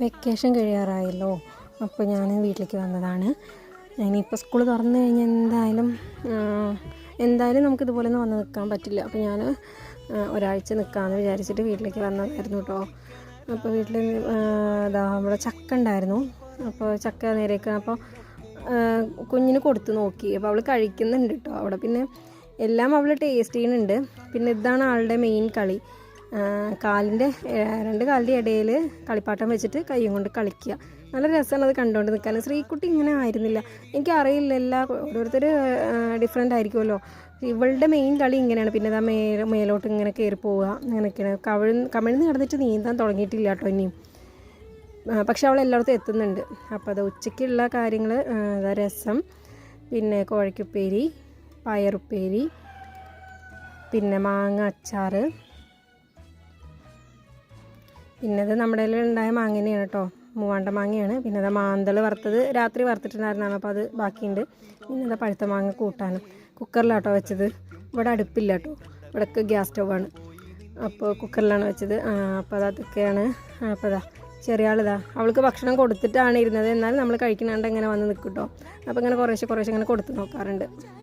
Vacation കഴിയാറായല്ലോ. അപ്പോൾ ഞാൻ വീട്ടിലേക്ക് വന്നതാണ്. ഇനിയിപ്പോൾ സ്കൂൾ തുറന്നു കഴിഞ്ഞാൽ എന്തായാലും നമുക്കിതുപോലെ ഒന്നും വന്ന് നിൽക്കാൻ പറ്റില്ല. അപ്പോൾ ഞാൻ ഒരാഴ്ച നിൽക്കാമെന്ന് വിചാരിച്ചിട്ട് വീട്ടിലേക്ക് വന്നതായിരുന്നു കേട്ടോ. അപ്പോൾ വീട്ടിൽ നമ്മുടെ ചക്ക ഉണ്ടായിരുന്നു. അപ്പോൾ ചക്ക നേരേക്ക് അപ്പോൾ കുഞ്ഞിന് കൊടുത്ത് നോക്കി. അപ്പോൾ അവൾ കഴിക്കുന്നുണ്ട് കേട്ടോ. അവിടെ പിന്നെ എല്ലാം അവൾ ടേസ്റ്റ് ചെയ്യുന്നുണ്ട്. പിന്നെ ഇതാണ് ആളുടെ മെയിൻ കളി. രണ്ട് കാലിൻ്റെ ഇടയിൽ കളിപ്പാട്ടം വെച്ചിട്ട് കൈയും കൊണ്ട് കളിക്കുക. നല്ല രസമാണ് അത് കണ്ടുകൊണ്ട് നിൽക്കാൻ. ശ്രീക്കുട്ടി ഇങ്ങനെ ആയിരുന്നില്ല, എനിക്കറിയില്ല, ഓരോരുത്തർ ഡിഫറെൻ്റ് ആയിരിക്കുമല്ലോ. ഇവളുടെ മെയിൻ കളി ഇങ്ങനെയാണ്. പിന്നെ അതാ മേലോട്ട് ഇങ്ങനെ കയറി പോവുക, അങ്ങനെയൊക്കെയാണ്. കമിഴ്ന്ന് കിടന്നിട്ട് നീന്താൻ തുടങ്ങിയിട്ടില്ല കേട്ടോ ഇനിയും. പക്ഷെ അവൾ എല്ലായിടത്തും എത്തുന്നുണ്ട്. അപ്പോൾ അത് ഉച്ചയ്ക്കുള്ള കാര്യങ്ങൾ, രസം, പിന്നെ കോഴിക്കുപ്പേരി, പയറുപ്പേരി, പിന്നെ മാങ്ങ അച്ചാർ, പിന്നെ അത് നമ്മുടെ ഉണ്ടായ മാങ്ങനെയാണ് കേട്ടോ, മൂവാണ്ട മാങ്ങയാണ്. പിന്നെ അത് മാന്തൾ വറുത്തത് രാത്രി വറുത്തിട്ടുണ്ടായിരുന്നാണ്, അപ്പോൾ അത് ബാക്കിയുണ്ട്. പിന്നെ അത് പഴുത്ത മാങ്ങ കൂട്ടാനും. കുക്കറിലാട്ടോ വെച്ചത്, ഇവിടെ അടുപ്പില്ല കേട്ടോ, ഇവിടേക്ക് ഗ്യാസ് സ്റ്റൗവാണ്. അപ്പോൾ കുക്കറിലാണ് വെച്ചത്. അപ്പോൾ അതൊക്കെയാണ്. അപ്പോൾ അതാ ചെറിയ ആളിതാ, അവൾക്ക് ഭക്ഷണം കൊടുത്തിട്ടാണ് ഇരുന്നത്. എന്നാലും നമ്മൾ കഴിക്കണാണ്ട് ഇങ്ങനെ വന്ന് നിൽക്കും കേട്ടോ. അപ്പോൾ ഇങ്ങനെ കുറേശ്ശെ ഇങ്ങനെ കൊടുത്ത് നോക്കാറുണ്ട്.